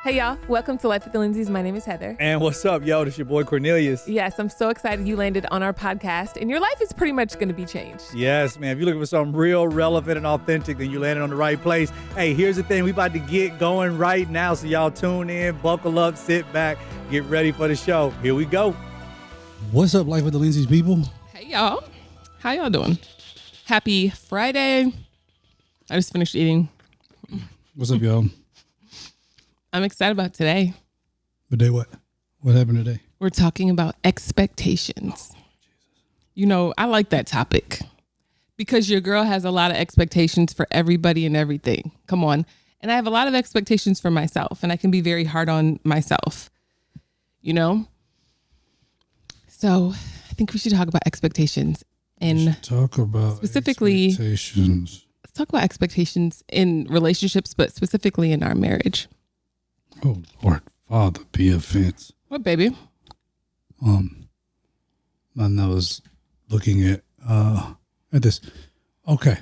Hey y'all, welcome to Life with the Lindseys. My name is Heather. And what's up, yo? This your boy Cornelius. Yes, I'm so excited you landed on our podcast and your life is pretty much going to be changed. Yes, man. If you're looking for something real, relevant, and authentic, then you landed on the right place. Hey, here's the thing. We about to get going right now. So y'all tune in, buckle up, sit back, get ready for the show. Here we go. What's up, Life with the Lindseys people? Hey, y'all. How y'all doing? Happy Friday. I just finished eating. What's up, y'all? I'm excited about today. Today what? What happened today? We're talking about expectations. You know, I like that topic because your girl has a lot of expectations for everybody and everything. Come on. And I have a lot of expectations for myself, and I can be very hard on myself, you know? So I think we should talk about expectations. And talk about specifically expectations. Let's talk about expectations in relationships, but specifically in our marriage. Oh Lord, Father, be offense. What, baby? And I was looking at this. Okay,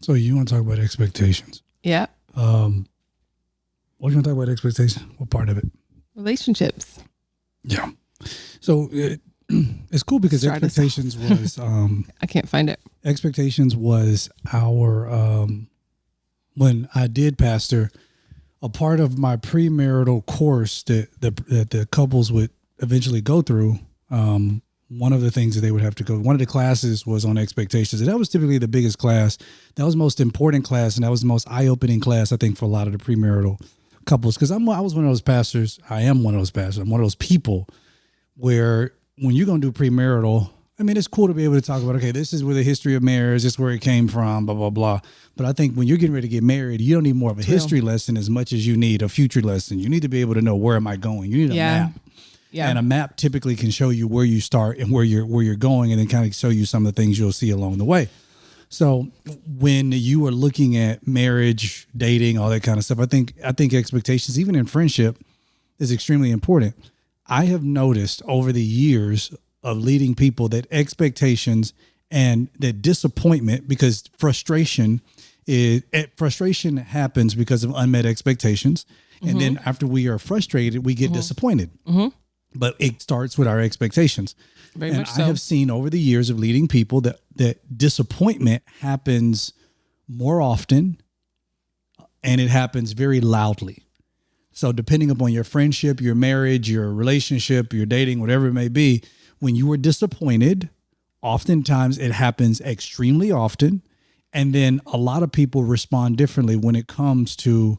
so you want to talk about expectations? Yeah. What do you want to talk about expectations? What part of it? Relationships. Yeah. So it's cool because expectations was I can't find it. Expectations was our when I did pastor, a part of my premarital course that the couples would eventually go through. One of the things that they would have to go, one of the classes was on expectations. And that was typically the biggest class. That was the most important class. And that was the most eye-opening class, I think, for a lot of the premarital couples. Because I was one of those pastors. I am one of those pastors. I'm one of those people where when you're going to do premarital, I mean, it's cool to be able to talk about, okay, this is where the history of marriage, this is where it came from, blah, blah, blah. But I think when you're getting ready to get married, you don't need more of a history lesson as much as you need a future lesson. You need to be able to know, where am I going? You need a map. Yeah. And a map typically can show you where you start and where you're going, and then kind of show you some of the things you'll see along the way. So when you are looking at marriage, dating, all that kind of stuff, I think expectations, even in friendship, is extremely important. I have noticed over the years of leading people that expectations and that disappointment, because frustration happens because of unmet expectations. Mm-hmm. And then after we are frustrated, we get disappointed. Mm-hmm. But it starts with our expectations. Very and much so. I have seen over the years of leading people that disappointment happens more often, and it happens very loudly. So depending upon your friendship, your marriage, your relationship, your dating, whatever it may be, when you are disappointed, oftentimes it happens extremely often. And then a lot of people respond differently when it comes to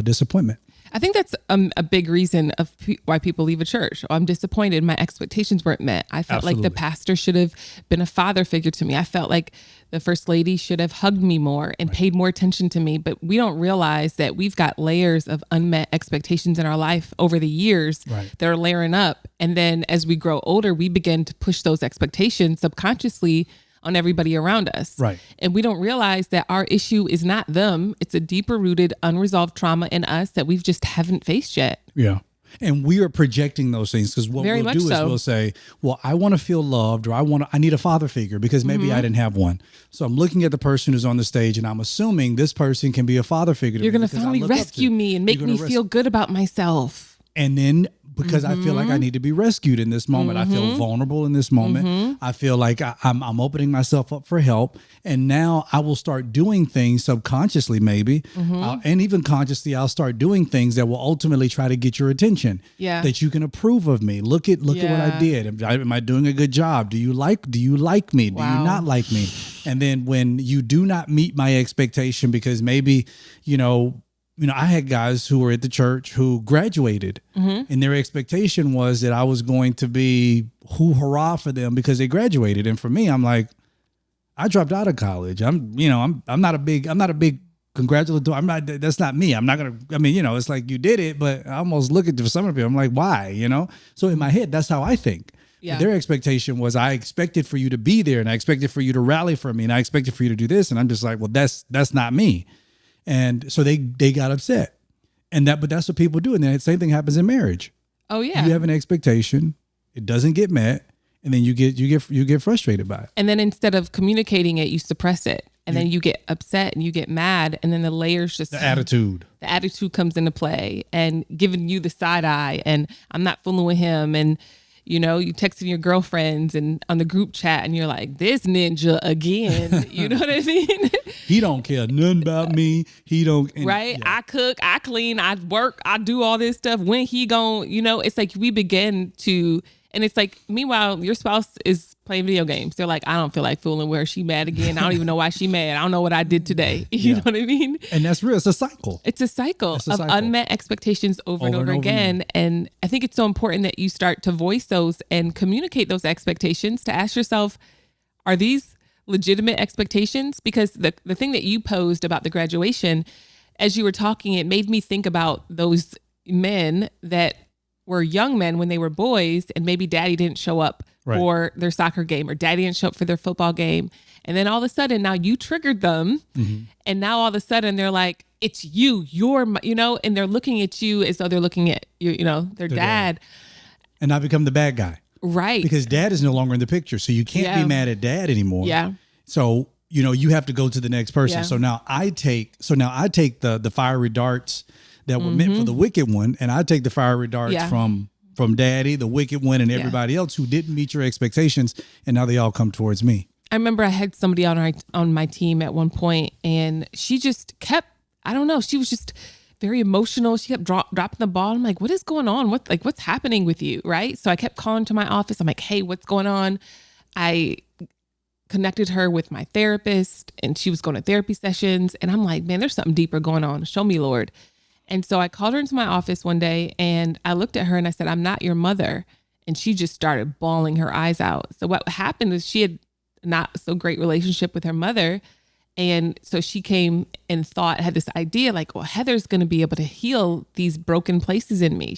disappointment. I think that's a big reason of why people leave a church. Oh, I'm disappointed. My expectations weren't met. I felt like the pastor should have been a father figure to me. I felt like the first lady should have hugged me more and paid more attention to me. But we don't realize that we've got layers of unmet expectations in our life over the years that are layering up. And then as we grow older, we begin to push those expectations subconsciously on everybody around us. Right. And we don't realize that our issue is not them. It's a deeper rooted, unresolved trauma in us that we've just haven't faced yet. Yeah. And we are projecting those things, because what we'll do is we'll say, well, I want to feel loved, or I need a father figure because maybe I didn't have one. So I'm looking at the person who's on the stage and I'm assuming this person can be a father figure. You're going to finally rescue me and make me feel good about myself. And then because I feel like I need to be rescued in this moment. I feel vulnerable in this moment. I feel like I'm opening myself up for help. And now I will start doing things subconsciously, maybe, and even consciously, I'll start doing things that will ultimately try to get your attention. Yeah. That you can approve of me. Look at what I did. Am I doing a good job? Do you like me? Wow. Do you not like me? And then when you do not meet my expectation, because maybe, I had guys who were at the church who graduated, and their expectation was that I was going to be hoo-hurrah for them because they graduated. And for me, I'm like, I dropped out of college. I'm not a big congratulatory. That's not me. I'm not going to, it's like you did it, but I almost look at some of people. I'm like, why, So in my head, that's how I think. Yeah. Their expectation was, I expected for you to be there, and I expected for you to rally for me, and I expected for you to do this. And I'm just like, well, that's not me. And so they got upset, but that's what people do. And then the same thing happens in marriage. Oh yeah. You have an expectation, it doesn't get met, and then you get frustrated by it. And then instead of communicating it, you suppress it. and then you get upset and you get mad, and then the layers just the attitude comes into play, and giving you the side eye, and I'm not fooling with him, and you texting your girlfriends and on the group chat, and you're like, this ninja again. You know what I mean? He don't care nothing about me. He don't. Right? Yeah. I cook, I clean, I work, I do all this stuff. When he gon', it's like we begin to, and it's like, meanwhile, your spouse is playing video games. They're like, I don't feel like fooling with her. She mad again. I don't even know why she mad. I don't know what I did today. You know what I mean? And that's real. It's a cycle. It's a cycle of unmet expectations over and over again. And I think it's so important that you start to voice those and communicate those expectations, to ask yourself, are these legitimate expectations? Because the thing that you posed about the graduation, as you were talking, it made me think about those men that were young men when they were boys, and maybe daddy didn't show up for their soccer game, or daddy didn't show up for their football game. And then all of a sudden now you triggered them. Mm-hmm. And now all of a sudden they're like, it's you're my, and they're looking at you as though they're looking at their dad. And I become the bad guy. Right. Because dad is no longer in the picture. So you can't be mad at dad anymore. Yeah. So, you have to go to the next person. Yeah. So now I take the fiery darts that were meant for the wicked one, and I take the fiery darts from daddy, the wicked one, and everybody else who didn't meet your expectations, and now they all come towards me. I remember I had somebody on my team at one point, and she just kept, I don't know, she was just very emotional. She kept dropping the ball. I'm like, what is going on? What's happening with you? Right? So I kept calling to my office. I'm like, hey, what's going on? I connected her with my therapist, and she was going to therapy sessions. And I'm like, man, there's something deeper going on. Show me, Lord. And so I called her into my office one day, and I looked at her and I said, I'm not your mother. And she just started bawling her eyes out. So what happened is she had not so great relationship with her mother. And so she came and had this idea like, well, Heather's going to be able to heal these broken places in me.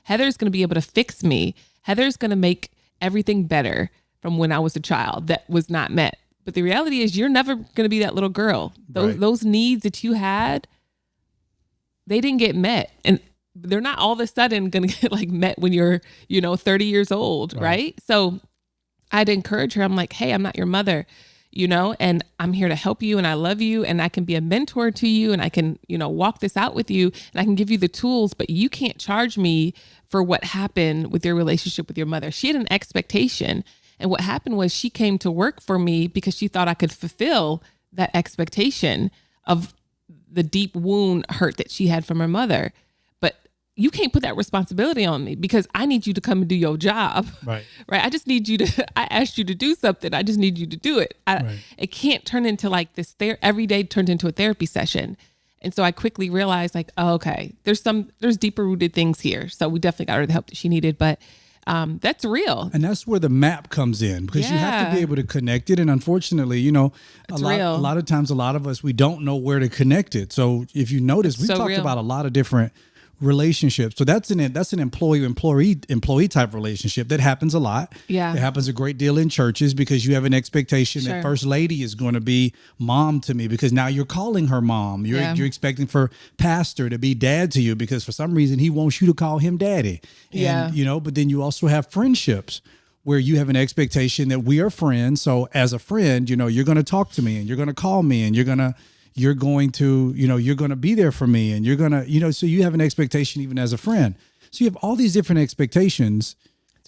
Heather's going to be able to fix me. Heather's going to make everything better from when I was a child that was not met. But the reality is you're never going to be that little girl. Those needs that you had, they didn't get met. And they're not all of a sudden going to get met when you're, 30 years old. Right. So I'd encourage her. I'm like, hey, I'm not your mother, and I'm here to help you, and I love you, and I can be a mentor to you, and I can, walk this out with you, and I can give you the tools, but you can't charge me for what happened with your relationship with your mother. She had an expectation. And what happened was she came to work for me because she thought I could fulfill that expectation of the deep wound hurt that she had from her mother. But you can't put that responsibility on me because I need you to come and do your job. Right. I just need you to, I asked you to do something. I just need you to do it. It can't turn into this, every day turns into a therapy session. And so I quickly realized okay, there's deeper rooted things here. So we definitely got her the help that she needed, but that's real. And that's where the map comes in, because you have to be able to connect it. And unfortunately, a lot of times, a lot of us, we don't know where to connect it. So if you notice, we talked about a lot of different relationships. So that's an employee type relationship that happens a lot. Yeah. It happens a great deal in churches because you have an expectation that first lady is going to be mom to me, because now you're calling her mom. You're expecting for pastor to be dad to you because for some reason he wants you to call him daddy. And, but then you also have friendships where you have an expectation that we are friends. So as a friend, you're going to talk to me and you're going to call me and you're going to be there for me, and you're going to, so you have an expectation even as a friend. So you have all these different expectations,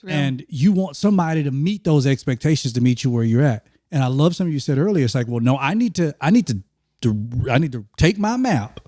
and you want somebody to meet those expectations to meet you where you're at. And I love something you said earlier. It's like, well, no, I need to take my map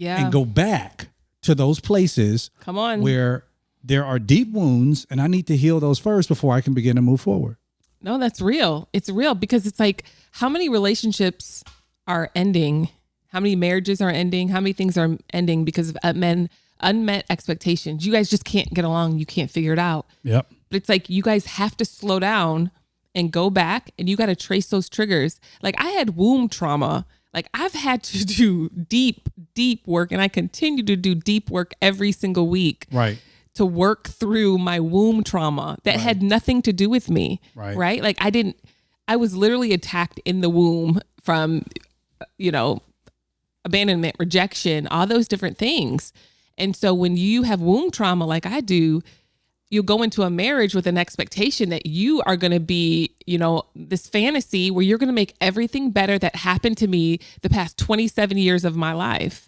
and go back to those places where there are deep wounds, and I need to heal those first before I can begin to move forward. No, that's real. It's real because it's like, how many relationships are ending, how many marriages are ending, how many things are ending because of unmet expectations. You guys just can't get along. You can't figure it out. Yep. But it's like, you guys have to slow down and go back, and you got to trace those triggers. Like I had womb trauma. Like I've had to do deep work, and I continue to do deep work every single week. Right. To work through my womb trauma that had nothing to do with me. Right. Like I was literally attacked in the womb from, abandonment, rejection, all those different things. And so when you have womb trauma like I do, you'll go into a marriage with an expectation that you are going to be, this fantasy where you're going to make everything better that happened to me the past 27 years of my life.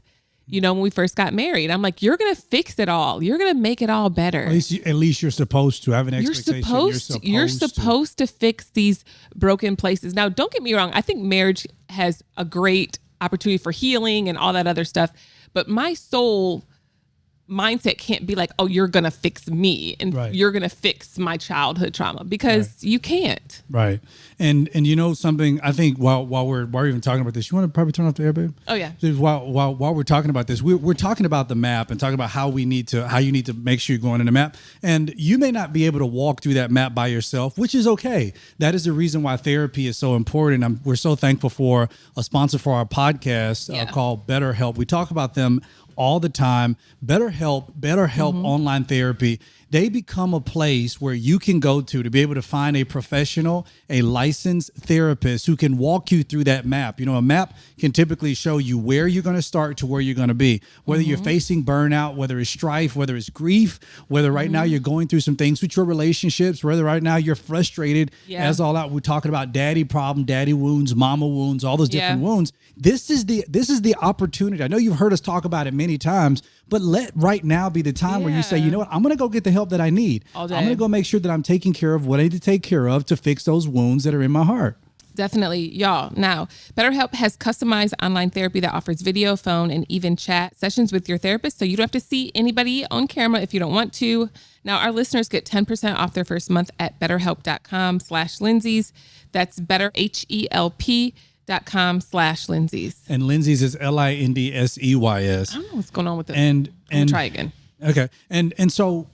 When we first got married, I'm like, you're going to fix it all. You're going to make it all better. At least you're supposed to have an expectation. You're supposed to fix these broken places. Now, don't get me wrong. I think marriage has a great opportunity for healing and all that other stuff. But my soul mindset can't be like, oh, you're going to fix me and you're going to fix my childhood trauma, because you can't. Right. And something, I think while we're even talking about this, you want to probably turn off the air, babe? Oh yeah. While we're talking about this, we're talking about the map and talking about how you need to make sure you're going in the map. And you may not be able to walk through that map by yourself, which is okay. That is the reason why therapy is so important. We're so thankful for a sponsor for our podcast called BetterHelp. We talk about them all the time. BetterHelp online therapy. They become a place where you can go to be able to find a professional, a licensed therapist who can walk you through that map. A map can typically show you where you're going to start to where you're going to be, whether you're facing burnout, whether it's strife, whether it's grief, whether right now you're going through some things with your relationships, whether right now you're frustrated, as all out. We're talking about daddy problem, daddy wounds, mama wounds, all those different wounds. This is the opportunity. I know you've heard us talk about it many times, but let right now be the time where you say, you know what, I'm going to go get the help that I need. I'm going to go make sure that I'm taking care of what I need to take care of to fix those wounds that are in my heart. Definitely, y'all. Now, BetterHelp has customized online therapy that offers video, phone, and even chat sessions with your therapist, so you don't have to see anybody on camera if you don't want to. Now, our listeners get 10% off their first month at betterhelp.com/Lindseys. That's betterhelp.com/Lindseys. And Lindseys is Lindseys. I don't know what's going on with this. And try again. Okay. And so,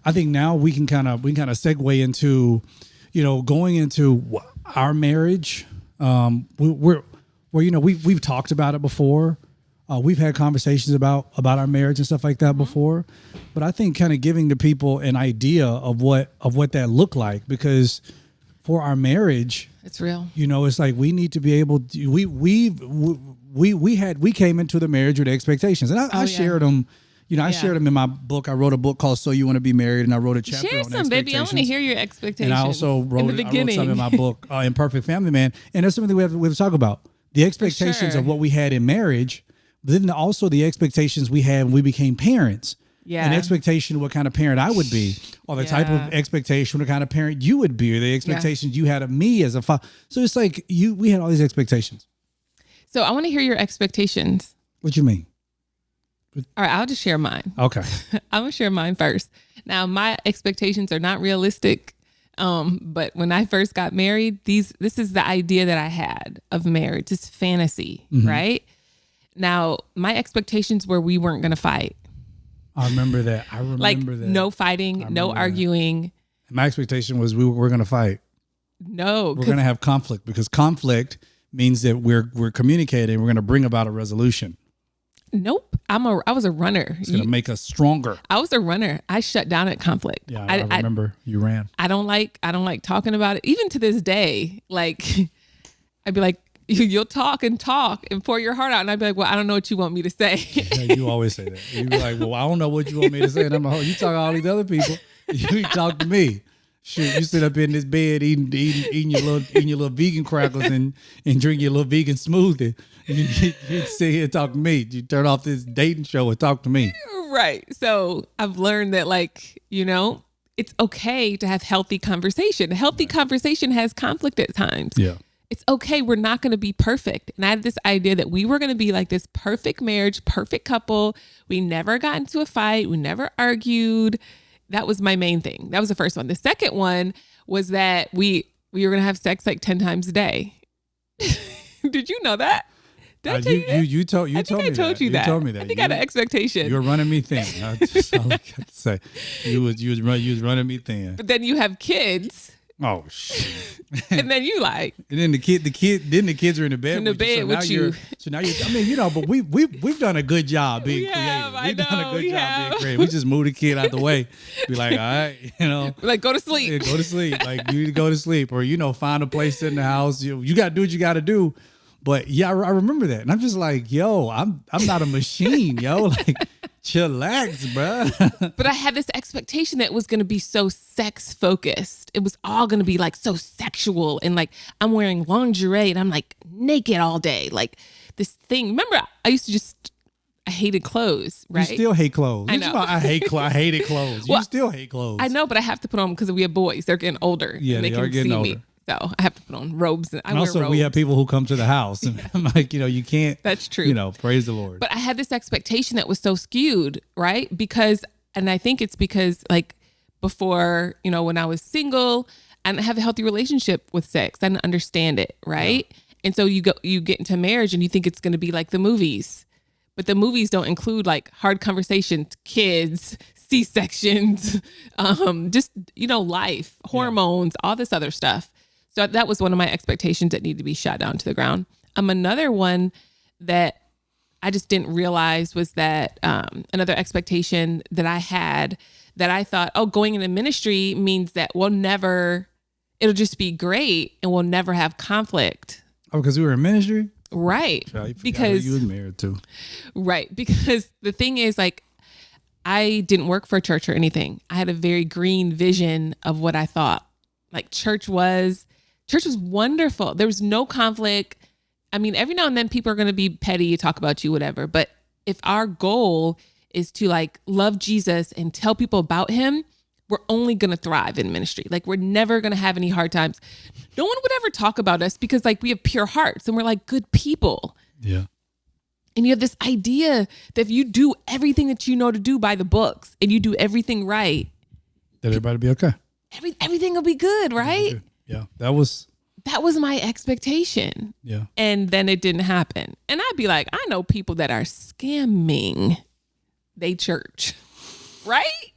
I think now we can kind of segue into, going into our marriage. We've talked about it before. We've had conversations about our marriage and stuff like that before. But I think kind of giving the people an idea of what that looked like, because for our marriage, it's real. It's like we need to be able to, we came into the marriage with expectations, and I shared them. I shared them in my book. I wrote a book called So You Want to Be Married, and I wrote a chapter on expectations. Baby. I want to hear your expectations. And I also wrote something in my book, Imperfect Family Man, and that's something we have to talk about. The expectations of what we had in marriage, but then also the expectations we had when we became parents. Yeah. An expectation of what kind of parent I would be, or the type of expectation of the kind of parent you would be, or the expectations you had of me as a father. So it's like we had all these expectations. So I want to hear your expectations. What you mean? All right, I'll just share mine. Okay. I'm going to share mine first. Now, my expectations are not realistic, but when I first got married, this is the idea that I had of marriage, this fantasy, right? Now, my expectations were we weren't going to fight. I remember that. That. No fighting, no arguing. That. My expectation was we're going to fight. No. We're going to have conflict, because conflict means that we're communicating. We're going to bring about a resolution. Nope. I was a runner. It's going to make us stronger. I was a runner. I shut down at conflict. Yeah, I remember you ran. I don't like talking about it. Even to this day, like I'd be like, you'll talk and pour your heart out. And I'd be like, well, I don't know what you want me to say. Yeah, you always say that. You'd be like, well, I don't know what you want me to say. And I'm like, oh, you talk to all these other people. You talk to me. Shoot, you sit up in this bed eating your little vegan crackers and drink your little vegan smoothie. You sit here and talk to me. You turn off this dating show and talk to me. Right. So I've learned that, it's okay to have healthy conversation. Healthy conversation has conflict at times. Yeah. It's okay. We're not going to be perfect. And I had this idea that we were going to be like this perfect marriage, perfect couple. We never got into a fight. We never argued. That was my main thing. That was the first one. The second one was that we were going to have sex like 10 times a day. Did you know that? Did I tell you that? You told me that. You told me that. I think I had an expectation. You were running me thin. That's all I got to say. You was running me thin. But then you have kids. Oh shit! And then you like, and then the kids are in the bed. In the bed with you. So now you. I mean, but we've done a good job being creative. We've done a good job being creative. We just move the kid out the way. Be like, all right, like go to sleep. Yeah, go to sleep. Like you need to go to sleep, or find a place in the house. You got to do what you got to do. But yeah, I remember that, and I'm just like, yo, I'm not a machine, yo. Like Chillax, bro. But I had this expectation that it was going to be so sex focused. It was all going to be like so sexual, and like I'm wearing lingerie and I'm like naked all day. Like this thing. Remember, I hated clothes, right? You still hate clothes. I know. I hated clothes. Well, you still hate clothes. I know, but I have to put on because we have boys. They're getting older. Yeah, and they are getting older. Me. So I have to put on robes. And also, wear robes. we have people who come to the house, and I'm like, you can't. That's true. Praise the Lord. But I had this expectation that was so skewed, right? And I think it's because like before, when I was single, I didn't have a healthy relationship with sex. I didn't understand it, right? Yeah. And so you get into marriage and you think it's going to be like the movies, but the movies don't include like hard conversations, kids, C-sections, just life, hormones, all this other stuff. So that was one of my expectations that needed to be shot down to the ground. Another one that I just didn't realize was that another expectation that I had that I thought, going into ministry means that it'll just be great and we'll never have conflict. Oh, because we were in ministry? Right. Because you were married too. Right. Because the thing is, like, I didn't work for a church or anything. I had a very green vision of what I thought like church was wonderful. There was no conflict. I mean, every now and then people are going to be petty, talk about you, whatever. But if our goal is to like love Jesus and tell people about him, we're only going to thrive in ministry. Like we're never going to have any hard times. No one would ever talk about us because like we have pure hearts and we're like good people. Yeah. And you have this idea that if you do everything that you know to do by the books and you do everything right, that everybody be okay. Everything will be good, right? Yeah. That was my expectation. Yeah. And then it didn't happen. And I'd be like, I know people that are scamming they church, right?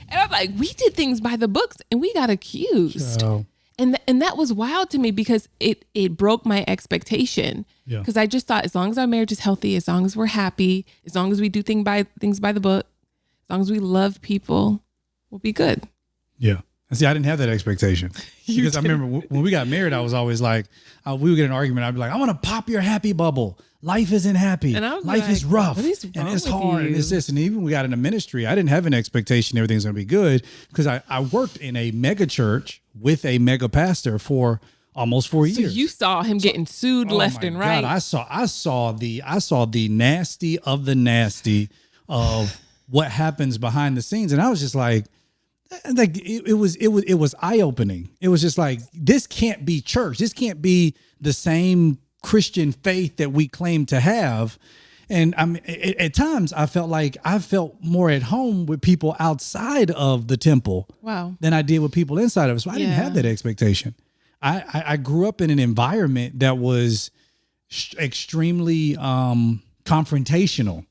And I'm like, we did things by the books and we got accused. Oh. And that was wild to me because it broke my expectation. Yeah. Because I just thought as long as our marriage is healthy, as long as we're happy, as long as we do things by the book, as long as we love people, we'll be good. Yeah. See, I didn't have that expectation because I remember when we got married, I was always like, we would get in an argument. I'd be like, I want to pop your happy bubble. Life isn't happy. Life is rough and it's hard and it's this. And even when we got into ministry, I didn't have an expectation everything's going to be good because I worked in a mega church with a mega pastor for almost 4 years. So you saw him getting sued left and right. God, I saw the nasty of the nasty of what happens behind the scenes. And I was just like it was eye-opening. It was just like, this can't be church. This can't be the same Christian faith that we claim to have. And at times I felt more at home with people outside of the temple than I did with people inside of it. So I didn't have that expectation. I grew up in an environment that was extremely confrontational.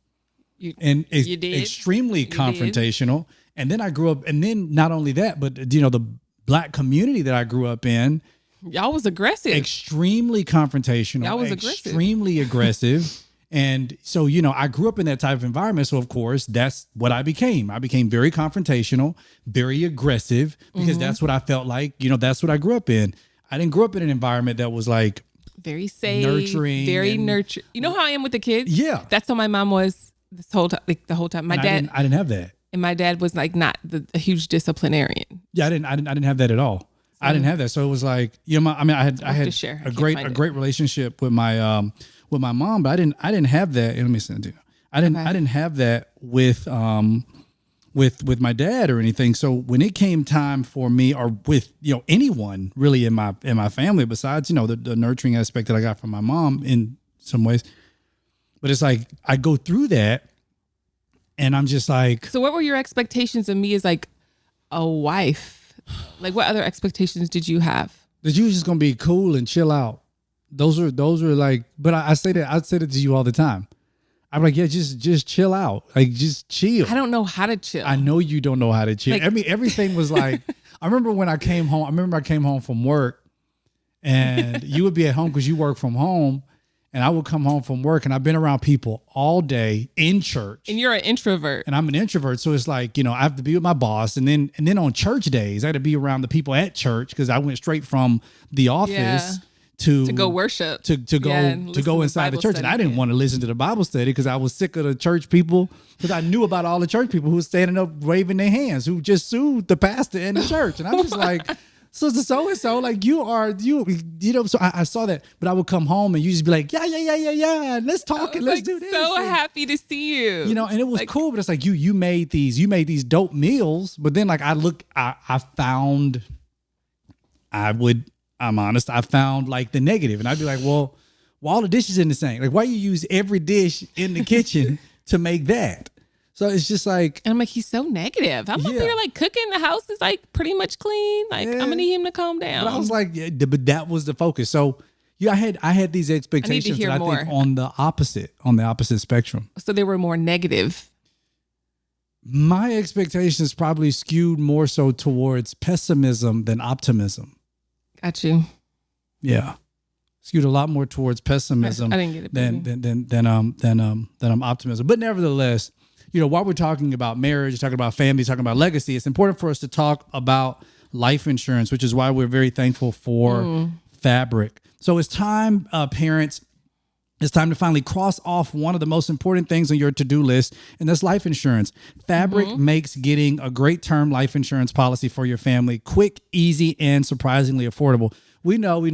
Extremely confrontational. And then I grew up, and then not only that, but the Black community that I grew up in, y'all was aggressive, extremely confrontational, y'all was extremely aggressive. And so, I grew up in that type of environment. So of course, that's what I became. I became very confrontational, very aggressive, because that's what I felt like, that's what I grew up in. I didn't grow up in an environment that was like very safe, nurturing, very nurturing. You know how I am with the kids? Yeah. That's how my mom was this whole time, like the whole time. My dad, I didn't have that. And my dad was like not a huge disciplinarian. Yeah, I didn't have that at all. So, I didn't have that. So it was like, I had a great relationship with my mom, but I didn't have that. Let me send it. I didn't have that with my dad or anything. So when it came time for me, or with anyone really in my family, besides the nurturing aspect that I got from my mom in some ways, but it's like I go through that. And I'm just like, so what were your expectations of me as like a wife? Like what other expectations did you have? That you was just gonna be cool and chill out. Those are like, but I say that to you all the time. I'm like, yeah, just chill out. Like just chill. I don't know how to chill. I know you don't know how to chill. Like, everything was like, I remember when I came home. I remember I came home from work, and you would be at home because you work from home. And I would come home from work, and I've been around people all day in church. And you're an introvert. And I'm an introvert. So it's like, I have to be with my boss. And then on church days, I had to be around the people at church because I went straight from the office to go worship, to go inside the church. And I didn't want to listen to the Bible study because I was sick of the church people, because I knew about all the church people who were standing up waving their hands, who just sued the pastor in the church. And I'm just like, so-and-so, like you know, so I saw that, but I would come home and you just be like, yeah, let's talk and let's do this. So happy to see you. You know, and it was like, cool, but it's like you made these dope meals, but then like I found like the negative, and I'd be like, well, all the dishes in the sink. Like, why you use every dish in the kitchen to make that? So it's just like, and I'm like, he's so negative. I'm up there like cooking. The house is like pretty much clean. Like I'm gonna need him to calm down. But I was like, but that was the focus. So I had these expectations that I think on the opposite spectrum. So they were more negative. My expectations probably skewed more so towards pessimism than optimism. Got you. Yeah. Skewed a lot more towards pessimism I didn't get it, than optimism. But nevertheless, you know, while we're talking about marriage, talking about family, talking about legacy, it's important for us to talk about life insurance, which is why we're very thankful for Fabric. So it's time, parents, it's time to finally cross off one of the most important things on your to-do list, and that's life insurance. Fabric makes getting a great term life insurance policy for your family quick, easy, and surprisingly affordable. We know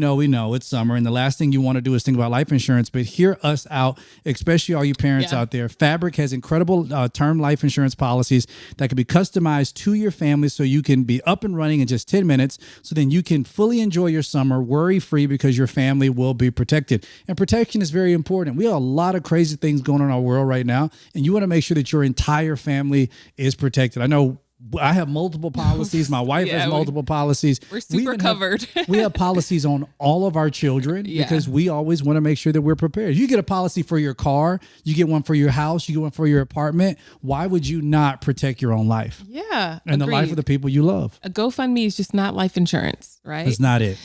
it's summer, and the last thing you want to do is think about life insurance, but hear us out, especially all you parents out there. Fabric has incredible term life insurance policies that can be customized to your family so you can be up and running in just 10 minutes, so then you can fully enjoy your summer worry-free because your family will be protected. And protection is very important. We have a lot of crazy things going on in our world right now, and you want to make sure that your entire family is protected. I know I have multiple policies. My wife has multiple policies. We're super covered. We have policies on all of our children because we always want to make sure that we're prepared. You get a policy for your car. You get one for your house. You get one for your apartment. Why would you not protect your own life? Yeah. And the life of the people you love. A GoFundMe is just not life insurance, right? That's not it.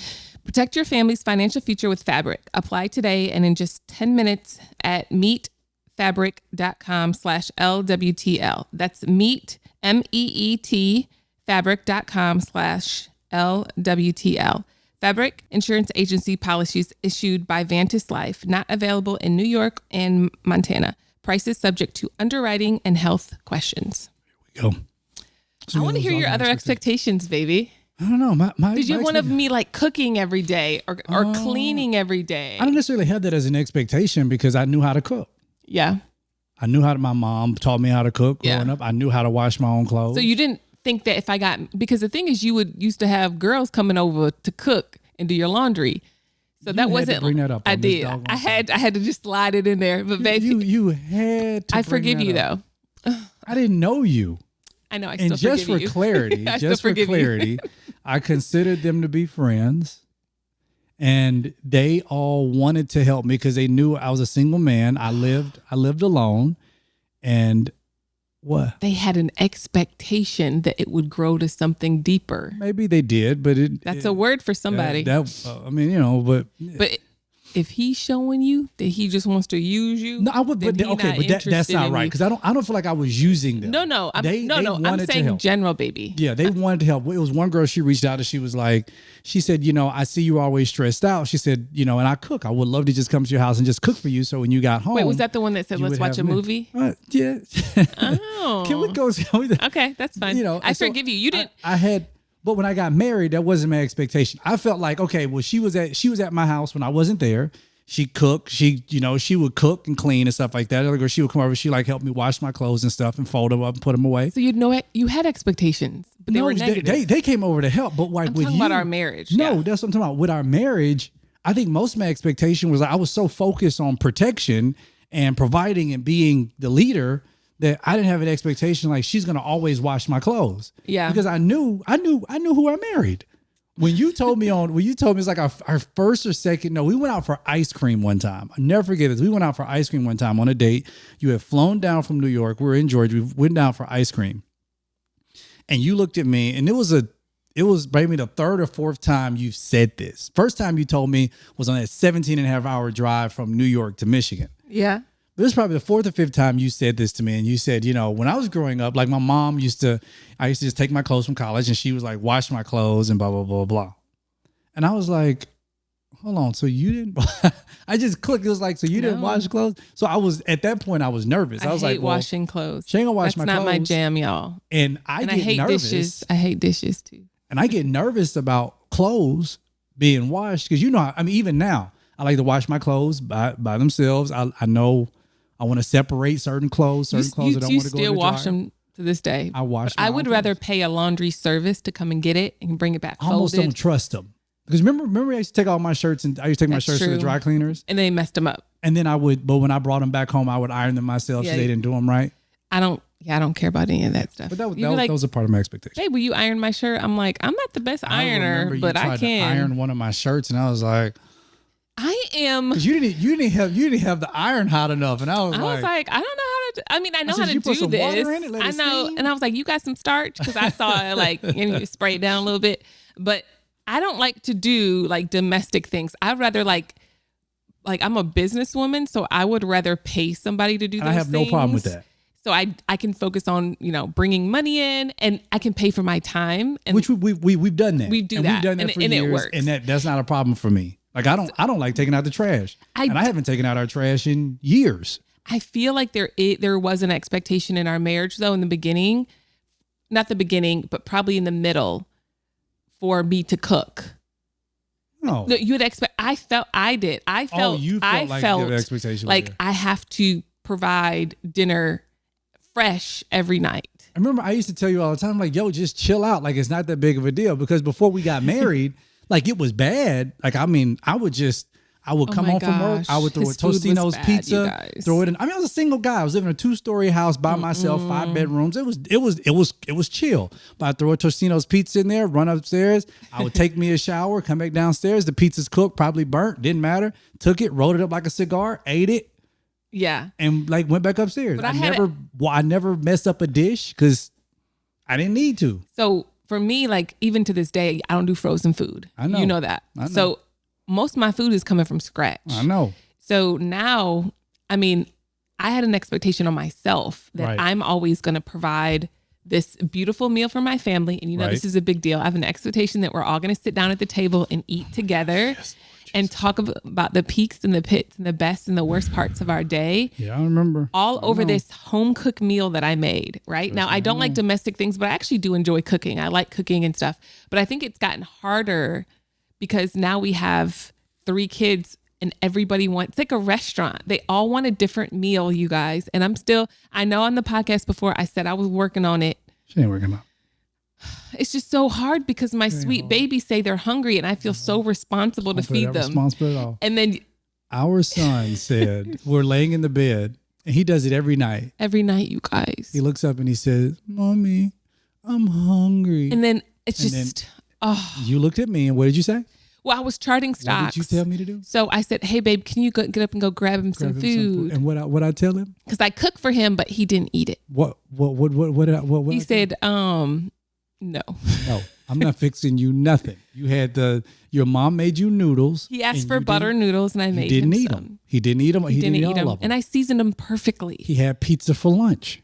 Protect your family's financial future with Fabric. Apply today and in just 10 minutes at meetfabric.com/LWTL. That's meet, MEET, fabric.com/LWTL. Fabric Insurance Agency policies issued by Vantis Life, not available in New York and Montana. Prices subject to underwriting and health questions. Here we go. I want to hear your other expectations, baby. I don't know. Did you want me like cooking every day or cleaning every day? I don't necessarily have that as an expectation because I knew how to cook. Yeah. I knew how to, my mom taught me how to cook growing up. I knew how to wash my own clothes. So you didn't think that if I got, because the thing is you used to have girls coming over to cook and do your laundry. So that wasn't, bring that up. I did. I had to just slide it in there. But baby, you had to I forgive you though. I didn't know you. I know. I still forgive you. And just for clarity, I considered them to be friends. And they all wanted to help me because they knew I was a single man. I lived alone. And what? They had an expectation that it would grow to something deeper. Maybe they did, but that's a word for somebody. I mean, you know, but if he's showing you that he just wants to use you, no, I would. But that's not right because I don't feel like I was using them. No, I'm saying general, baby. Yeah, they wanted to help. It was one girl. She reached out and she was like, she said, you know, I see you always stressed out. She said, you know, and I cook. I would love to just come to your house and just cook for you. So when you got home, wait, was that the one that said let's watch a movie? Yeah. Oh, can we go? Okay, that's fine. You know, I forgive you. You didn't. I had. But when I got married, that wasn't my expectation. I felt like, okay, well, she was at my house when I wasn't there. She cooked. She would cook and clean and stuff like that. Or she would come over. She like helped me wash my clothes and stuff and fold them up and put them away. So you had expectations, but they were negative. They came over to help. But like, I'm talking about our marriage. No, that's what I'm talking about. With our marriage, I think most of my expectation was I was so focused on protection and providing and being the leader that I didn't have an expectation like she's gonna always wash my clothes. Yeah. Because I knew who I married. When you told me it's like our first or second, no, we went out for ice cream one time. I'll never forget this. We went out for ice cream one time on a date. You had flown down from New York. We were in Georgia. We went down for ice cream. And you looked at me, and it was maybe the third or fourth time you've said this. First time you told me was on that 17 and a half hour drive from New York to Michigan. Yeah. This is probably the fourth or fifth time you said this to me. And you said, you know, when I was growing up, like my mom I used to just take my clothes from college and she was like, wash my clothes and blah, blah, blah, blah. And I was like, hold on. So you didn't, I just clicked. It was like, so you didn't wash clothes? So I was, at that point, I was nervous. I was hate like, well, washing clothes. She ain't gonna wash my clothes. That's not my jam, y'all. And I hate nervous. Dishes. I hate dishes too. And I get nervous about clothes being washed because, I mean, even now, I like to wash my clothes by themselves. I know I want to separate certain clothes that don't want to go in the dryer. You still wash them to this day. I wash. I would rather pay a laundry service to come and get it and bring it back folded. I almost don't trust them because remember I used to take all my shirts and I used to take my shirts to the dry cleaners and they messed them up. And then but when I brought them back home, I would iron them myself so they didn't do them right. I don't care about any of that stuff. But that was a part of my expectation. Hey, will you iron my shirt? I'm like, I'm not the best ironer, but I can. To iron one of my shirts, and I was like, I am. Because you didn't have the iron hot enough, and I was like, I don't know how to. I mean, I know how to do this. I know, and I was like, you got some starch because I saw it like and you spray it down a little bit, but I don't like to do like domestic things. I'd rather like I'm a businesswoman, so I would rather pay somebody to do those things. I have no problem with that. So I can focus on, bringing money in and I can pay for my time. And which we've done that. We've done that for years. It works. And that's not a problem for me. Like I don't like taking out the trash. I haven't taken out our trash in years. I feel like there was an expectation in our marriage though in the beginning, not the beginning, but probably in the middle for me to cook. No. You would expect, I felt the expectation. Like I have to provide dinner fresh every night. I remember I used to tell you all the time, like, yo, just chill out. Like, it's not that big of a deal. Because before we got married, like, it was bad. Like, I mean, I would come home from work. I would throw a Tostino's pizza, throw it in. I mean, I was a single guy. I was living in a 2-story house by myself, 5 bedrooms. It was chill. But I'd throw a Tostino's pizza in there, run upstairs. I would take me a shower, come back downstairs. The pizza's cooked, probably burnt, didn't matter. Took it, rolled it up like a cigar, ate it. Yeah. And like went back upstairs. I never messed up a dish because I didn't need to. So for me, like even to this day, I don't do frozen food. I know. You know that. I know. So most of my food is coming from scratch. I know. So now, I mean, I had an expectation on myself that I'm always going to provide this beautiful meal for my family. And this is a big deal. I have an expectation that we're all going to sit down at the table and eat together. Yes. And talk about the peaks and the pits and the best and the worst parts of our day. Yeah, I remember. All over this home cooked meal that I made, right? Now, I don't like domestic things, but I actually do enjoy cooking. I like cooking and stuff. But I think it's gotten harder because now we have 3 kids and everybody wants, it's like a restaurant. They all want a different meal, you guys. And I know on the podcast before I said I was working on it. She ain't working on it. It's just so hard because my sweet babies say they're hungry and I feel so responsible to feed them. Responsible at all. And then our son said, we're laying in the bed and he does it every night. Every night, you guys. He looks up and he says, Mommy, I'm hungry. And then you looked at me and what did you say? Well, I was charting stocks. What did you tell me to do? So I said, hey, babe, can you get up and go grab him some food? And what I tell him? Because I cooked for him, but he didn't eat it. What he said, no. No, I'm not fixing you nothing. You had your mom made you noodles. He asked for butter noodles and I made him some. He didn't eat them. He didn't eat all of them. And I seasoned them perfectly. He had pizza for lunch.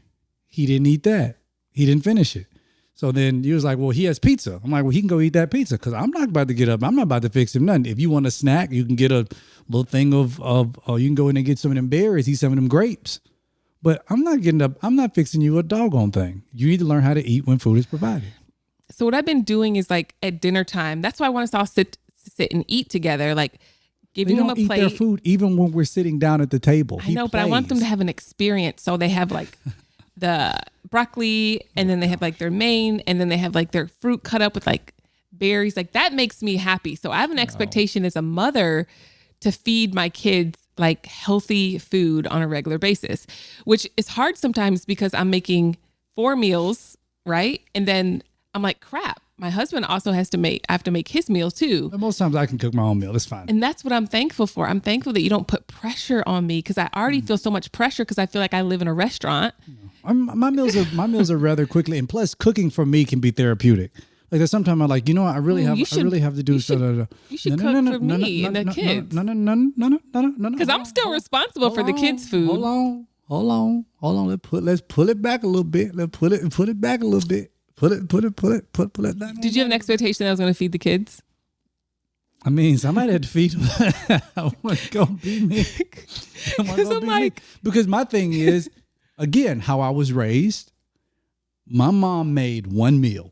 He didn't eat that. He didn't finish it. So then he was like, well, he has pizza. I'm like, well, he can go eat that pizza because I'm not about to get up. I'm not about to fix him nothing. If you want a snack, you can get a little thing of you can go in and get some of them berries, eat some of them grapes. But I'm not getting up. I'm not fixing you a doggone thing. You need to learn how to eat when food is provided. So what I've been doing is like at dinner time, that's why I want us to all sit and eat together, like giving them a plate. They don't eat their food even when we're sitting down at the table. I know, but I want them to have an experience. So they have like the broccoli and then they have like their main and then they have like their fruit cut up with like berries. Like that makes me happy. So I have an expectation as a mother to feed my kids like healthy food on a regular basis, which is hard sometimes because I'm making 4 meals, right? And then I'm like, crap, my husband also I have to make his meals too. But most times I can cook my own meal. It's fine. And that's what I'm thankful for. I'm thankful that you don't put pressure on me because I already feel so much pressure because I feel like I live in a restaurant. My meals are rather quickly. And plus cooking for me can be therapeutic. Like there's sometimes I'm like, I really have to do so. You should cook for me and the kids. No. Because I'm still responsible for the kids' food. Hold on. Let's pull it back a little bit. Let's put it back a little bit. Put it back. Did you have an expectation that I was going to feed the kids? I mean, somebody had to feed him. I wasn't going to be me. Because my thing is, again, how I was raised, my mom made one meal.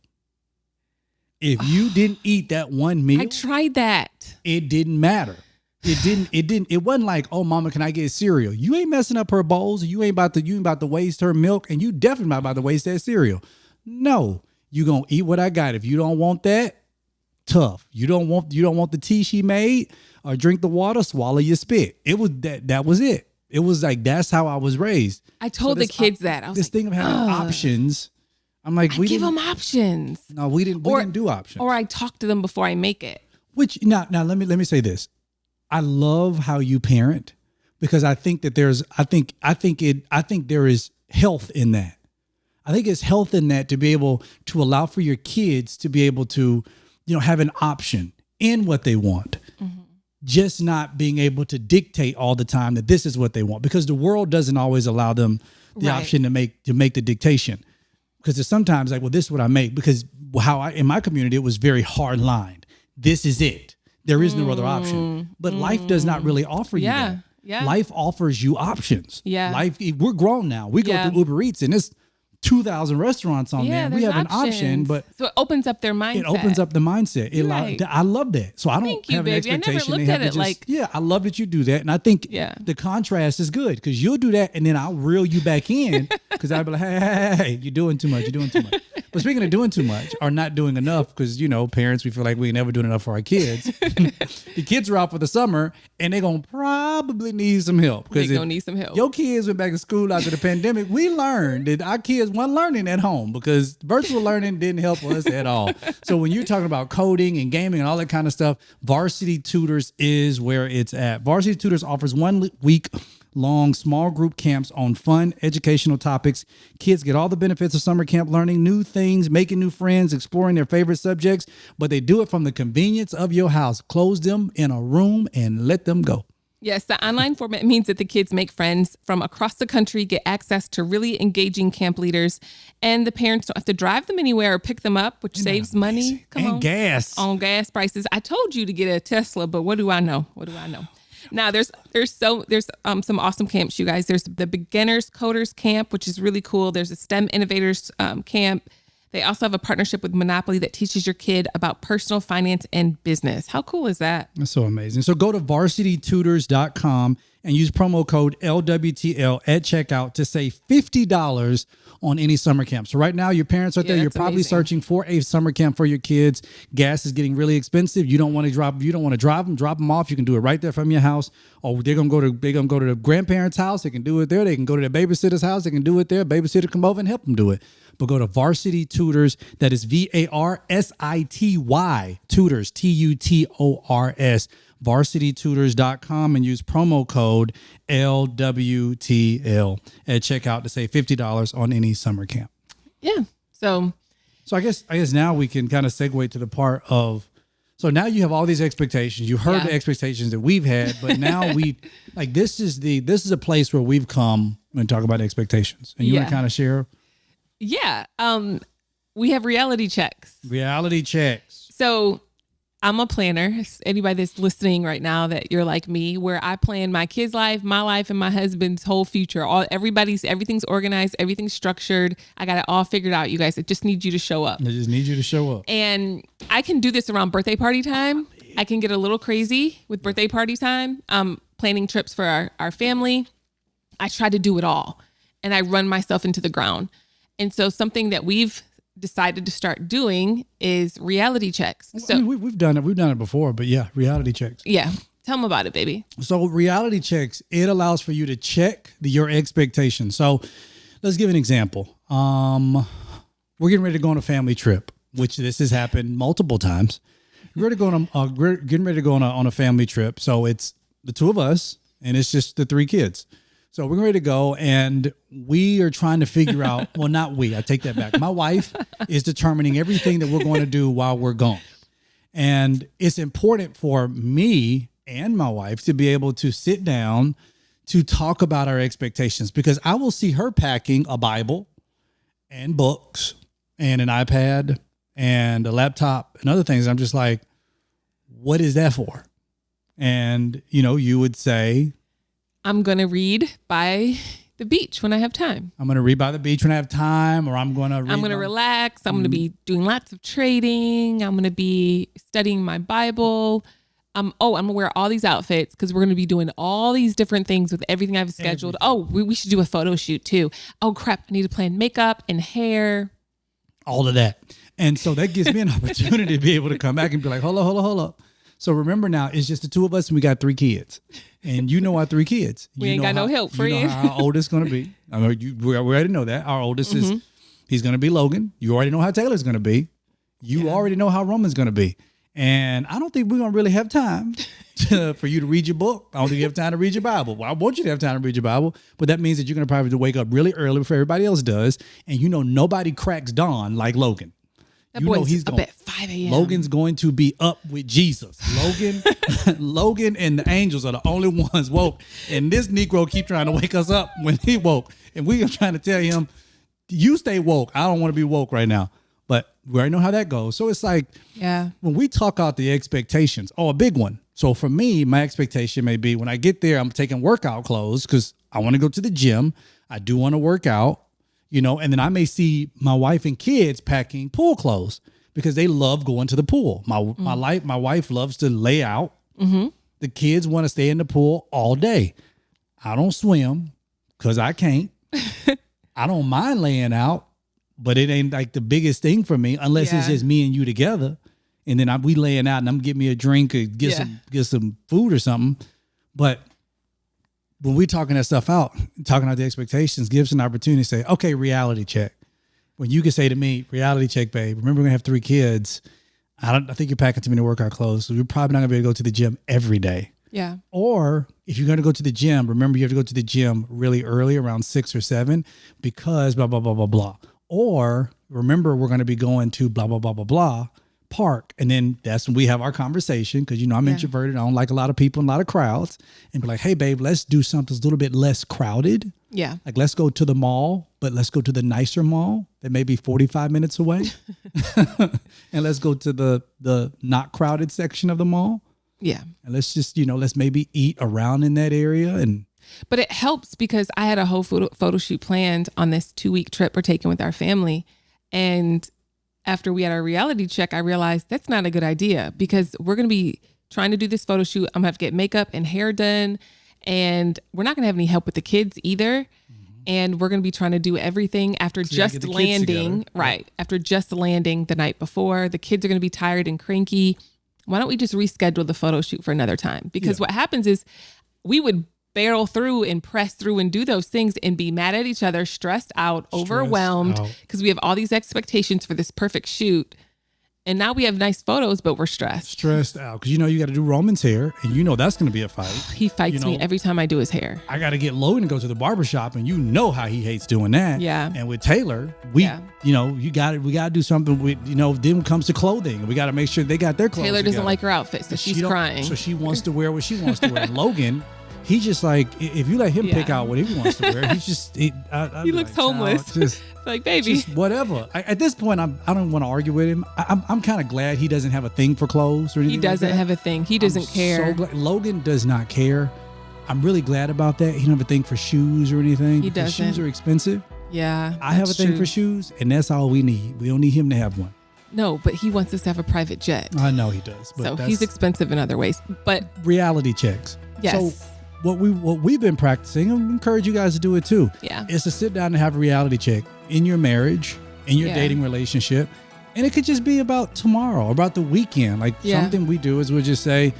If you didn't eat that one meal, I tried that. It didn't matter. It wasn't like, oh, mama, can I get cereal? You ain't messing up her bowls. You ain't about to waste her milk, and you definitely not about to waste that cereal. No, you gonna eat what I got. If you don't want that, tough. You don't want the tea she made, or drink the water, swallow your spit. It was that was it. It was like, that's how I was raised. I told the kids that. I was this like, thing of having options. I'm like, we give them options. No, we didn't do options. Or I talk to them before I make it. Which now let me say this. I love how you parent, because I think that there is health in that. I think it's health in that, to be able to allow for your kids to be able to, have an option in what they want. Mm-hmm. Just not being able to dictate all the time that this is what they want, because the world doesn't always allow them the option to make the dictation. Because it's sometimes like, well, this is what I make, because in my community, it was very hard lined. This is it. There is no other option. But life does not really offer you that. Yeah. Life offers you options. Yeah. We're grown now. We go through Uber Eats, and it's 2,000 restaurants on there. We have options. An option, but so it opens up their mindset. It opens up the mindset. I love that. So I don't have an expectation. I never looked at it like, I love that you do that, and I think the contrast is good, because you'll do that, and then I'll reel you back in, because I'll be like, hey, you're doing too much. But speaking of doing too much or not doing enough, because parents, we feel like we ain't never doing enough for our kids. The kids are out for the summer, and they're gonna probably need some help. They're gonna need some help. Your kids went back to school after the pandemic. We learned that our kids weren't learning at home, because virtual learning didn't help us at all. So when you're talking about coding and gaming and all that kind of stuff, Varsity Tutors is where it's at. Varsity Tutors offers 1 week long small group camps on fun educational topics. Kids get all the benefits of summer camp, learning new things, making new friends, exploring their favorite subjects, but they do it from the convenience of your house. Close them in a room and let them go. Yes, the online format means that the kids make friends from across the country, get access to really engaging camp leaders, and the parents don't have to drive them anywhere or pick them up, which saves money. Gas. On gas prices. I told you to get a Tesla, but what do I know? Now there's some awesome camps, you guys. There's the Beginners Coders Camp, which is really cool. There's a STEM Innovators Camp. They also have a partnership with Monopoly that teaches your kid about personal finance and business. How cool is that? That's so amazing. So go to varsitytutors.com and use promo code LWTL at checkout to save $50 on any summer camp. So right now, your parents out there, you're probably searching for a summer camp for your kids. Gas is getting really expensive. You don't want to drive them, drop them off. You can do it right there from your house. Or they're gonna go to the grandparents' house. They can do it there. They can go to their babysitter's house. They can do it there. Babysitter come over and help them do it. But go to Varsity Tutors. That is VARSITY Tutors, TUTORS. varsitytutors.com and use promo code LWTL at checkout to save $50 on any summer camp. Yeah. So I guess now we can kind of segue to the part of, so now you have all these expectations. You heard the expectations that we've had, but now this is a place where we've come and talk about expectations. And you want to kind of share? Yeah. We have reality checks. So I'm a planner. Anybody that's listening right now that you're like me, where I plan my kids' life, my life, and my husband's whole future. Everything's organized, everything's structured. I got it all figured out, you guys. I just need you to show up. And I can do this around birthday party time. I can get a little crazy with birthday party time. Planning trips for our family. I try to do it all, and I run myself into the ground. And so something that we've decided to start doing is reality checks. So we've done it before, but yeah, reality checks. Yeah. Tell them about it, baby. So reality checks, it allows for you to check your expectations. So let's give an example. We're getting ready to go on a family trip, which this has happened multiple times. We're getting ready to go on a family trip. So it's the two of us and it's just the 3 kids. So we're ready to go, and we are trying to figure out, well, not we, I take that back. My wife is determining everything that we're going to do while we're gone. And it's important for me and my wife to be able to sit down to talk about our expectations, because I will see her packing a Bible and books and an iPad and a laptop and other things. I'm just like, what is that for? And, you would say, I'm going to read by the beach when I have time. I'm going to read by the beach when I have time, or I'm going to relax. I'm going to be doing lots of trading. I'm going to be studying my Bible. I'm going to wear all these outfits because we're going to be doing all these different things with everything I've scheduled. We should do a photo shoot too. Oh crap, I need to plan makeup and hair. All of that. And so that gives me an opportunity to be able to come back and be like, hold up. So remember now, it's just the two of us and we got 3 kids. And our 3 kids. We ain't got no help for you. You know how our oldest going to be. I mean, we already know that. Our oldest he's going to be Logan. You already know how Taylor's going to be. You already know how Roman's going to be. And I don't think we're going to really have time for you to read your book. I don't think you have time to read your Bible. Well, I want you to have time to read your Bible, but that means that you're going to probably have to wake up really early before everybody else does. And nobody cracks dawn like Logan. That boy's he's up at 5 a.m. Logan's going to be up with Jesus. Logan and the angels are the only ones woke. And this Negro keep trying to wake us up when he woke. And we are trying to tell him, you stay woke. I don't want to be woke right now. But we already know how that goes. So it's like, when we talk out the expectations, a big one. So for me, my expectation may be when I get there, I'm taking workout clothes because I want to go to the gym. I do want to work out, and then I may see my wife and kids packing pool clothes because they love going to the pool. My wife loves to lay out. Mm-hmm. The kids want to stay in the pool all day. I don't swim because I can't. I don't mind laying out. But it ain't like the biggest thing for me unless it's just me and you together. And then we laying out and I'm getting me a drink or get some food or something. But when we talking that stuff out, talking out the expectations, gives an opportunity to say, okay, reality check. When you can say to me, reality check, babe, remember we're going to have 3 kids. I think you're packing too many workout clothes. So you're probably not going to be able to go to the gym every day. Yeah. Or if you're going to go to the gym, remember you have to go to the gym really early, around 6 or 7, because blah, blah, blah, blah, blah. Or remember, we're going to be going to blah, blah, blah, blah, blah park. And then that's when we have our conversation because, I'm introverted. I don't like a lot of people and a lot of crowds. And be like, hey, babe, let's do something that's a little bit less crowded. Yeah. Like, let's go to the mall, but let's go to the nicer mall that may be 45 minutes away. And let's go to the not crowded section of the mall. Yeah. And let's just, let's maybe eat around in that area. But it helps because I had a whole photo shoot planned on this 2-week trip we're taking with our family. And after we had our reality check, I realized that's not a good idea because we're going to be trying to do this photo shoot. I'm going to have to get makeup and hair done. And we're not going to have any help with the kids either. Mm-hmm. And we're going to be trying to do everything after just landing. Right. After just landing the night before. The kids are going to be tired and cranky. Why don't we just reschedule the photo shoot for another time? Because what happens is we would barrel through and press through and do those things and be mad at each other, stressed out, overwhelmed because we have all these expectations for this perfect shoot. And now we have nice photos, but we're stressed. Stressed out because you got to do Roman's hair and that's going to be a fight. He fights me every time I do his hair. I got to get Logan to go to the barbershop and how he hates doing that. Yeah. And with Taylor, we got to do something with, then comes to clothing. We got to make sure they got their clothes Taylor doesn't together. like her outfit, so she's crying. So she wants to wear what she wants to wear. And Logan, he's just like, if you let him pick out what he wants to wear, he's just, he looks homeless. Just, like, baby. Just whatever. At this point, I don't want to argue with him. I'm kind of glad he doesn't have a thing for clothes or anything. He doesn't have a thing. He doesn't care. So glad. Logan does not care. I'm really glad about that. He don't have a thing for shoes or anything. He doesn't. Shoes are expensive. Yeah. I have a thing for shoes, and that's all we need. We don't need him to have one. No, but he wants us to have a private jet. I know he does. But so he's expensive in other ways. But reality checks. Yes. So, what we've been practicing, I encourage you guys to do it too. Yeah. Is to sit down and have a reality check in your marriage, in your dating relationship. And it could just be about tomorrow, about the weekend. Like something we do is we'll just say,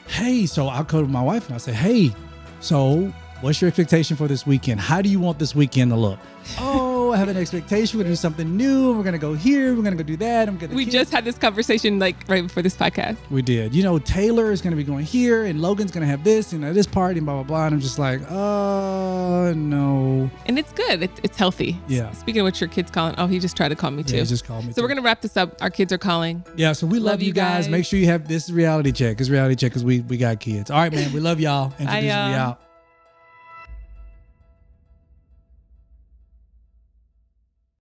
hey, so I'll go to my wife and I'll say, hey, so what's your expectation for this weekend? How do you want this weekend to look? Oh, I have an expectation. We're going to do something new. We're going to go here. We're going to go do that. We just had this conversation right before this podcast. We did. Taylor is going to be going here and Logan's going to have this and this party and blah, blah, blah. And I'm just like, oh, no. And it's good. It's healthy. Yeah. Speaking of which, your kid's calling. Oh, he just tried to call me too. Yeah, he just called me So we're going to wrap this up. Our kids are calling. Yeah, so we love you guys. Make sure you have this reality check. It's reality check because we got kids. All right, man. We love y'all. Introduce me out.